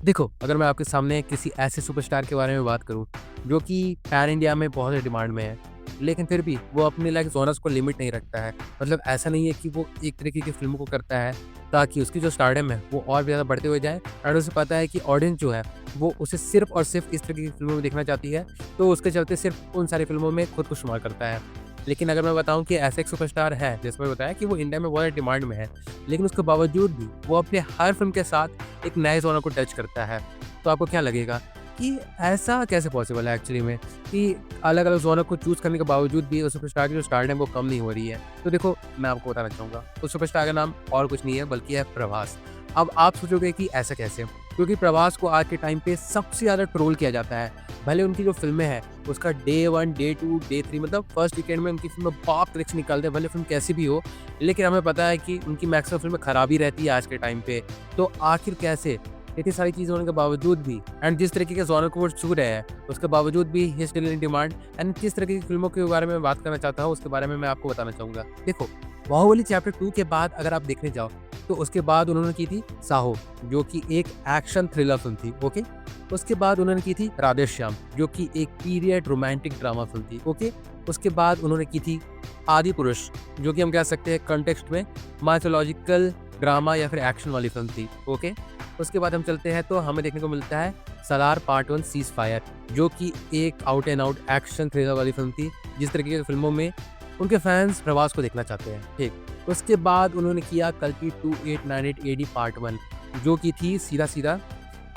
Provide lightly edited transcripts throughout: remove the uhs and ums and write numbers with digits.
देखो, अगर मैं आपके सामने किसी ऐसे सुपरस्टार के बारे में बात करूँ, जो कि पैन इंडिया में बहुत डिमांड में है, लेकिन फिर भी वो अपने लाइक जॉनर्स को लिमिट नहीं रखता है। मतलब ऐसा नहीं है कि वो एक तरीके की फ़िल्मों को करता है, ताकि उसकी जो स्टारडम है, वो और भी ज़्यादा बढ़ते हुए जाए और उसे पता है कि ऑडियंस जो है, वो उसे सिर्फ़ और सिर्फ़ इस तरीके की फ़िल्मों में देखना चाहती है, तो उसके चलते सिर्फ़ उन सारी फ़िल्मों में खुद को शुमार करता है। लेकिन अगर मैं बताऊँ कि ऐसा एक सुपरस्टार है, जैसे मैंने बताया कि वो इंडिया में बहुत डिमांड में है, लेकिन उसके बावजूद भी वो अपने हर फ़िल्म के साथ एक नए जॉनर को टच करता है। तो आपको क्या लगेगा कि ऐसा कैसे पॉसिबल है एक्चुअली में कि अलग-अलग जॉनर को चूज़ करने के बावजूद भी उस सुपरस्टार की जो स्टारडम है वो कम नहीं हो रही है? तो देखो, मैं आपको बताना चाहूँगा, उस सुपरस्टार का नाम और कुछ नहीं है बल्कि है प्रभास। अब आप सोचोगे कि ऐसा कैसे? क्योंकि प्रभास को आज के टाइम पे सबसे ज़्यादा ट्रोल किया जाता है। भले उनकी जो फ़िल्में हैं, उसका डे 1, डे 2, डे 3 मतलब फर्स्ट वीकेंड में उनकी फ़िल्में बाप कलेक्शन निकालते हैं, भले फ़िल्म कैसी भी हो, लेकिन हमें पता है कि उनकी मैक्सिमम फ़िल्में खराब ही रहती है आज के टाइम पे। तो आखिर कैसे? इतनी सारी चीज़ें होने के बावजूद भी एंड जिस तरीके के जॉनर को वो छू रहे हैं, उसके बावजूद भी he is still in demand and किस तरीके की फ़िल्मों के बारे में बात करना चाहता हूँ, उसके बारे में मैं आपको बताना चाहूँगा। देखो, बाहुबली चैप्टर 2 के बाद अगर आप देखने जाओ, तो उसके बाद उन्होंने की थी साहो, जो कि एक एक्शन थ्रिलर फ़िल्म थी, ओके? उसके बाद उन्होंने की थी राधेश्याम, जो कि एक पीरियड रोमांटिक ड्रामा फ़िल्म थी, ओके? उसके बाद उन्होंने की थी आदिपुरुष, जो कि हम कह सकते हैं कॉन्टेक्स्ट में माइथोलॉजिकल ड्रामा या फिर एक्शन वाली फ़िल्म थी, ओके? उसके बाद हम चलते हैं तो हमें देखने को मिलता है सलार पार्ट 1 सीज़ फायर, जो कि एक out and out action thriller वाली फ़िल्म थी, जिस तरीके की फ़िल्मों में उनके फैन्स प्रभास को देखना चाहते हैं, ठीक। उसके बाद उन्होंने किया कल्कि 2898 एडी पार्ट 1, जो कि थी सीधा-सीधा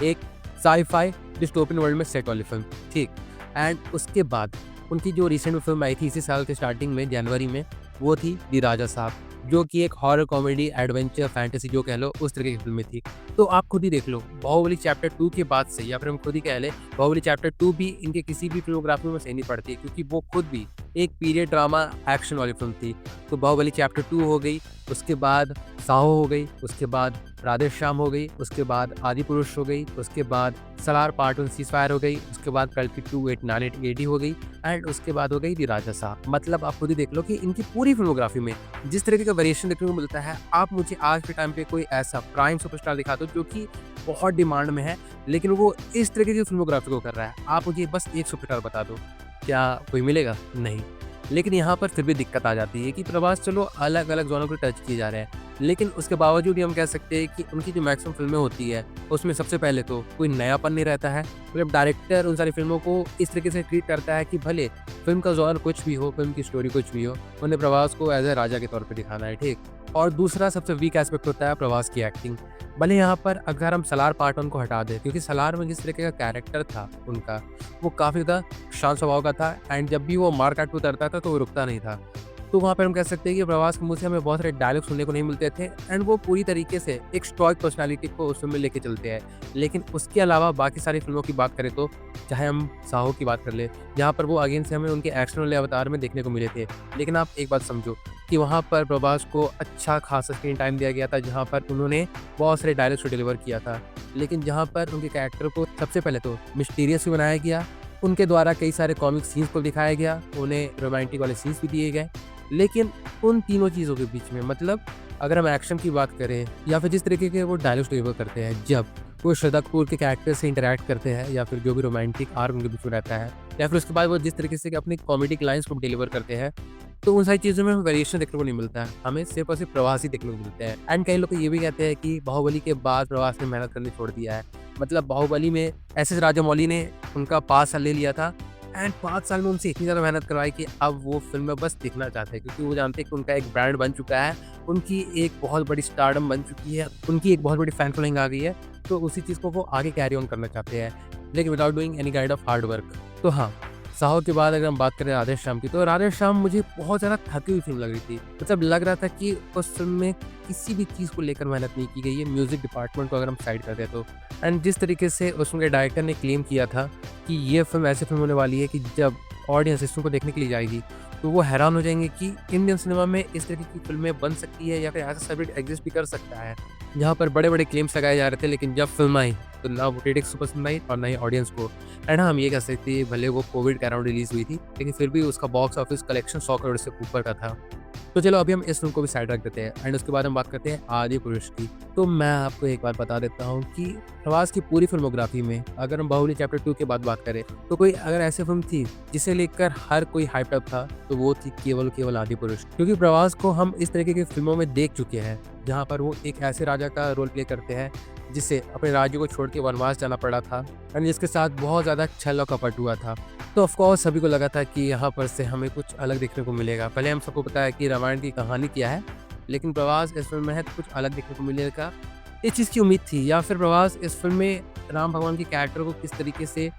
एक साइ-फाई डिस्टोपियन वर्ल्ड में सेट वाली फ़िल्म, ठीक। एंड उसके बाद उनकी जो रिसेंट में फ़िल्म आई थी इसी साल के स्टार्टिंग में जनवरी में, वो थी दी राजा साहब, जो कि एक हॉरर कॉमेडी, एडवेंचर, फैंटेसी जो कह लो उस तरीके की फ़िल्में थी। तो आप खुद ही देख लो, बाहुबली चैप्टर 2 के बाद से या फिर हम खुद ही कह लें, बाहुबली चैप्टर 2 भी इनके किसी भी फ़िल्मोग्राफी में सही नहीं पड़ती है क्योंकि वो खुद भी एक पीरियड ड्रामा एक्शन वाली फ़िल्म थी। तो बाहुबली चैप्टर 2 हो गई, उसके बाद साहो हो गई, उसके बाद राधेश्याम हो गई, उसके बाद आदिपुरुष हो गई, उसके बाद सलार पार्ट 1 सीज़ फायर हो गई, उसके बाद कल्कि 2898 एडी हो गई एंड उसके बाद हो गई दी राजा साहब। मतलब आप खुद ही देख लो कि इनकी पूरी फ़िल्मोग्राफी में जिस तरीके का वेरिएशन देखने को मिलता है, आप मुझे आज के टाइम पे कोई ऐसा प्राइम सुपरस्टार दिखा दो जो कि बहुत डिमांड में है, लेकिन वो इस तरीके की फ़िल्मोग्राफी को कर रहा है। आप मुझे बस एक सुपरस्टार बता दो, क्या कोई मिलेगा? नहीं। लेकिन यहाँ पर फिर भी दिक्कत आ जाती है कि प्रभास चलो अलग-अलग जॉनर को टच किए जा रहे हैं, लेकिन उसके बावजूद भी हम कह सकते हैं कि उनकी जो मैक्सिमम फ़िल्में होती है, उसमें सबसे पहले तो कोई नयापन नहीं रहता है। मतलब डायरेक्टर उन सारी फ़िल्मों को इस तरीके से ट्रीट करता है कि भले फ़िल्म का जॉनर कुछ भी हो, फ़िल्म की स्टोरी कुछ भी हो, उन्हें प्रभास को एज़ अ राजा के तौर पे दिखाना है, ठीक? और दूसरा सबसे वीक एस्पेक्ट होता है प्रभास की एक्टिंग। भले यहाँ पर अगर हम सलार पार्ट 1 को हटा दें, क्योंकि सलार में जिस तरीके का कैरेक्टर था उनका, वो काफ़ी ज़्यादा शांत स्वभाव का था एंड जब भी वो मार काट पे उतरता था तो वो रुकता नहीं था। तो वहाँ पे हम कह सकते हैं कि प्रभास के मुँह से हमें बहुत सारे डायलॉग सुनने को नहीं मिलते थे एंड वो पूरी तरीके से एक स्टोइक पर्सनैलिटी को उस फ़िल्म में लेके चलते हैं। लेकिन उसके अलावा बाकी सारी फ़िल्मों की बात करें तो चाहे हम साहो की बात कर लें, जहाँ पर वो अगेन से हमें उनके एक्शन वाले अवतार में देखने को मिले थे। लेकिन आप एक बात समझो कि वहाँ पर प्रभास को अच्छा खासा स्क्रीन टाइम दिया गया था, जहाँ पर उन्होंने बहुत सारे डायलॉग्स को डिलीवर किया था। लेकिन जहाँ पर उनके कैरेक्टर को सबसे पहले तो मिस्टीरियस भी बनाया गया, उनके द्वारा कई सारे कॉमिक सीन्स को दिखाया गया, उन्हें रोमांटिक वाले सीन्स भी दिए गए। लेकिन उन तीनों चीज़ों के बीच में मतलब अगर हम एक्शन की बात करें या फिर जिस तरीके के वो डायलॉग्स डिलीवर करते हैं, जब वो श्रद्धा कपूर के कैरेक्टर से इंटरैक्ट करते हैं या फिर जो भी रोमांटिक आर्क उनके बीच में रहता है या फिर उसके बाद वो जिस तरीके से अपनी कॉमेडिक लाइन्स को डिलीवर करते हैं, तो उन सारी चीज़ों में हमें वेरिएशन देखने को नहीं मिलता है। हमें सिर्फ़ और सिर्फ़ प्रभास ही देखने को मिलते हैं एंड कई लोग तो ये भी कहते हैं कि बाहुबली के बाद प्रभास ने मेहनत करनी छोड़ दिया है। मतलब बाहुबली में एस.एस. राजामौली ने उनका 5 साल ले लिया था एंड 5 साल में उनसे इतनी ज़्यादा मेहनत करवाई कि अब वो फ़िल्म में बस दिखना चाहते हैं क्योंकि वो जानते हैं कि उनका एक ब्रांड बन चुका है, उनकी एक बहुत बड़ी स्टारडम बन चुकी है, उनकी एक बहुत बड़ी फैन फॉलोइंग आ गई है, तो उसी चीज़ को वो आगे कैरी ऑन करना चाहते हैं, लेकिन without doing any kind of hard work. तो हाँ, साहो के बाद अगर हम बात करें राधेश्याम की, तो राधेश्याम मुझे बहुत ज़्यादा थकी हुई फ़िल्म लग रही थी। मतलब लग रहा था कि उस फ़िल्म में किसी भी चीज़ को लेकर मेहनत नहीं की गई है, म्यूज़िक डिपार्टमेंट को अगर हम साइड कर दें तो। एंड जिस तरीके से उस फ़िल्म के डायरेक्टर ने क्लेम किया था कि ये फ़िल्म ऐसी फ़िल्म होने वाली है कि जब ऑडियंस इस फ़िल्म को देखने के लिए जाएगी, तो वो हैरान हो जाएँगे कि इंडियन सिनेमा में इस तरीके की फ़िल्में बन सकती है या फिर ऐसा सब्जेक्ट एग्ज़िस्ट भी कर सकता है। जहाँ पर बड़े-बड़े क्लेम्स लगाए जा रहे थे, लेकिन जब फ़िल्म आई, तो ना वो क्रिटिक्स को पसंद आई और ना ही ऑडियंस को। एंड हाँ, हम ये कह सकते हैं भले वो कोविड के अराउंड रिलीज़ हुई थी, लेकिन फिर भी उसका बॉक्स ऑफिस कलेक्शन 100 करोड़ से ऊपर का था। तो चलो अभी हम इस फ़िल्म को भी साइड रख देते हैं एंड उसके बाद हम बात करते हैं आदिपुरुष की। तो मैं आपको एक बात बता देता हूँ कि प्रभास की पूरी फ़िल्मोग्राफ़ी में अगर हम बाहुबली चैप्टर 2 के बाद बात करें, तो कोई अगर ऐसी फ़िल्म थी जिसे लेकर हर कोई हाइप्ड अप था, तो वो थी केवल आदिपुरुष। क्योंकि प्रभास को हम इस तरीके की फ़िल्मों में देख चुके हैं, जहाँ पर वो एक ऐसे राजा का रोल प्ले करते हैं, जिसे अपने राज्य को छोड़ के वनवास जाना पड़ा था एंड जिसके साथ बहुत ज़्यादा छल और कपट हुआ था। तो ऑफ कोर्स सभी को लगा था कि यहाँ पर से हमें कुछ अलग देखने को मिलेगा। पहले हम सबको पता है कि रामायण की कहानी क्या है, लेकिन प्रभास इस फ़िल्म में है तो कुछ अलग देखने को मिलेगा। इस चीज़ की उम्मीद थी या फिर प्रभास इस फ़िल्म में राम भगवान के कैरेक्टर को किस तरीके से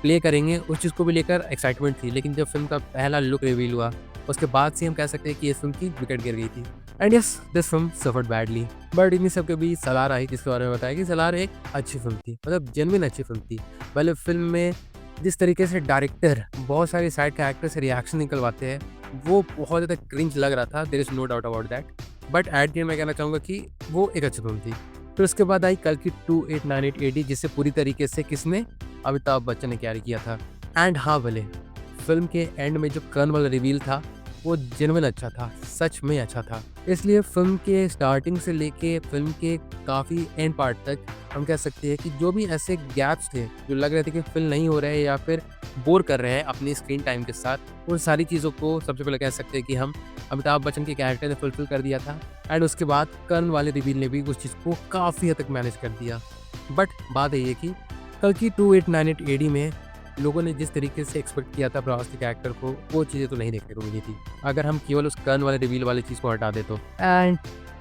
प्ले करेंगे, उस चीज़ को भी लेकर एक्साइटमेंट थी। लेकिन जब फ़िल्म का पहला लुक रिवील हुआ, उसके बाद से हम कह सकते हैं कि इस फ़िल्म की विकेट गिर गई थी। And yes, this film suffered badly. But इन्हीं सब के बीच सलार आई, जिसके बारे में बताया कि सलार एक अच्छी फ़िल्म थी, मतलब जेन्युइन अच्छी फ़िल्म थी। पहले फ़िल्म में जिस तरीके से डायरेक्टर बहुत सारे साइड कैरेक्टर से रिएक्शन निकलवाते हैं, वो बहुत ज़्यादा क्रिंज लग रहा था, there is no doubt about that. But at the end मैं कहना चाहूँगा कि वो एक अच्छी फ़िल्म थी। फिर उसके बाद आई कल्कि 2898 एडी, जिसे पूरी तरीके से किसने, अमिताभ बच्चन ने कैरी किया था। एंड हाँ भले फिल्म के एंड में जो कर्ण वाला रिवील था, वो जेन्युइन अच्छा था, सच में अच्छा था। इसलिए फिल्म के स्टार्टिंग से लेके फिल्म के काफ़ी एंड पार्ट तक हम कह सकते हैं कि जो भी ऐसे गैप्स थे, जो लग रहे थे कि फिल नहीं हो रहे हैं या फिर बोर कर रहे हैं अपनी स्क्रीन टाइम के साथ, उन सारी चीज़ों को सबसे पहले कह सकते हैं कि हम अमिताभ बच्चन के कैरेक्टर ने फुलफिल कर दिया था। एंड उसके बाद कर्ण वाले रिवील ने भी उस चीज़ को काफ़ी हद तक मैनेज कर दिया। बट बात यही है कि कल्कि 2898 एडी में लोगों ने जिस तरीके से एक्सपेक्ट किया था प्रभास के कैरेक्टर को, वो चीज़ें तो नहीं देखने को मिली थी, अगर हम केवल उस कर्ण वाले रिवील वाली चीज़ को हटा दे तो। एंड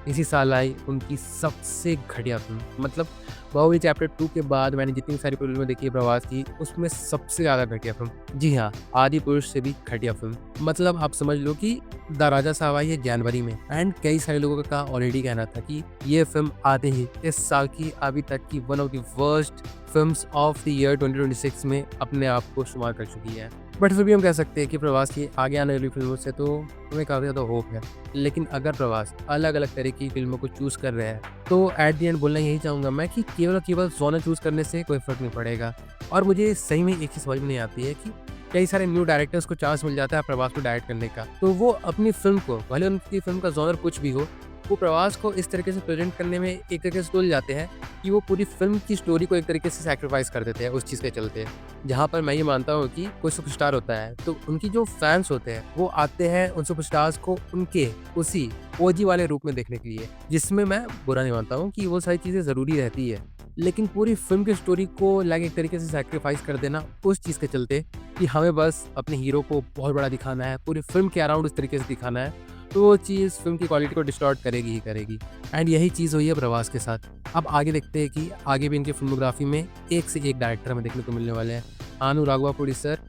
इसी साल आई उनकी सबसे घटिया फिल्म, मतलब बाहुबली चैप्टर 2 के बाद मैंने जितनी सारी फिल्में देखी है प्रभास की, उसमें सबसे ज़्यादा घटिया फिल्म, जी हाँ, आदिपुरुष से भी घटिया फिल्म। मतलब आप समझ लो कि द राजा साहब आई है जनवरी में एंड कई सारे लोगों का ऑलरेडी कहना था कि ये फिल्म आते ही इस साल की अभी तक की one of the worst films of the year 2026 में अपने आप को शुमार कर चुकी है। बट फिर भी हम कह सकते हैं कि प्रभास की आगे आने वाली फिल्मों से तो हमें काफ़ी ज़्यादा होप है। लेकिन अगर प्रभास अलग अलग तरह की फिल्मों को चूज़ कर रहे हैं, तो एट द एंड बोलना यही चाहूँगा मैं कि केवल जॉनर चूज़ करने से कोई फ़र्क नहीं पड़ेगा। और मुझे सही में एक चीज़ समझ में नहीं आती है कि कई सारे न्यू डायरेक्टर्स को चांस मिल जाता है प्रभास को डायरेक्ट करने का, तो वो अपनी फिल्म को, भले उनकी फिल्म का जॉनर कुछ भी हो, वो प्रभास को इस तरीके से प्रेजेंट करने में एक तरीके से तुल जाते हैं कि वो पूरी फिल्म की स्टोरी को एक तरीके से सैक्रिफाइस कर देते हैं उस चीज़ के चलते। जहाँ पर मैं ये मानता हूँ कि कोई सुपरस्टार होता है तो उनकी जो फैंस होते हैं वो आते हैं उन सुपरस्टार्स को उनके उसी ओजी वाले रूप में देखने के लिए, जिसमें मैं बुरा नहीं मानता हूँ कि वो सारी चीज़ें ज़रूरी रहती है। लेकिन पूरी फिल्म की स्टोरी को लाइक एक तरीके से सैक्रिफाइस कर देना उस चीज़ के चलते कि हमें बस अपने हीरो को बहुत बड़ा दिखाना है, पूरी फिल्म के अराउंड उस तरीके से दिखाना है, तो वो चीज़ फिल्म की क्वालिटी को डिस्टॉर्ट करेगी ही करेगी। एंड यही चीज़ हुई है प्रभास के साथ। अब आगे देखते हैं कि आगे भी इनकी फिल्मोग्राफी में एक से एक डायरेक्टर हमें देखने को मिलने वाले हैं। Anu Raghavapudi sir,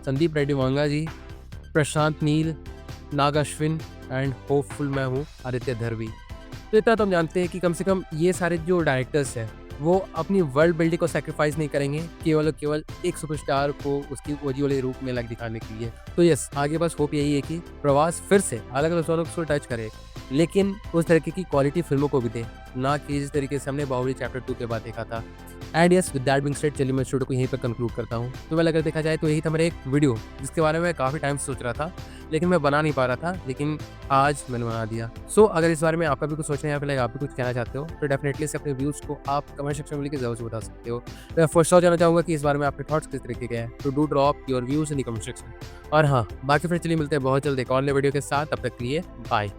Sandeep Reddy Vanga ji, Prashanth Neel, Nag Ashwin and hopeful मैं हूँ आदित्य धरवी। तो इतना तो हम जानते हैं कि कम से कम ये सारे जो डायरेक्टर्स हैं वो अपनी वर्ल्ड बिल्डिंग को सैक्रिफाइस नहीं करेंगे केवल और केवल एक सुपरस्टार को उसकी ओजी वाले रूप में लाइक दिखाने के लिए। तो यस, आगे बस होप यही है कि प्रभास फिर से अलग अलग जॉनर्स को टच करे, लेकिन उस तरीके की क्वालिटी फिल्मों को भी दे, ना कि जिस तरीके से हमने बाहुबली चैप्टर 2 के बाद देखा था। And yes, with that being said, चलिए मैं वीडियो को यहीं पर कंक्लूड करता हूँ। तो मैं अगर देखा जाए तो यही था मेरा एक वीडियो जिसके बारे में काफ़ी टाइम से सोच रहा था, लेकिन मैं बना नहीं पा रहा था, लेकिन आज मैंने बना दिया। सो अगर इस बारे में आपका भी कुछ सोचना है या फिर आप भी कुछ कहना चाहते हो, तो डेफिनेटली से अपने व्यूज़ को आप कमेंट सेक्शन में लिख के ज़रूर से बता सकते हो। मैं फॉर श्योर जानना चाहूँगा कि इस बारे में आपके थॉट्स किस तरीके के हैं, तो do drop your views in the comment section. और हाँ, बाकी फिर चलिए मिलते हैं बहुत जल्द एक और नए वीडियो के साथ, तब तक के लिए बाय।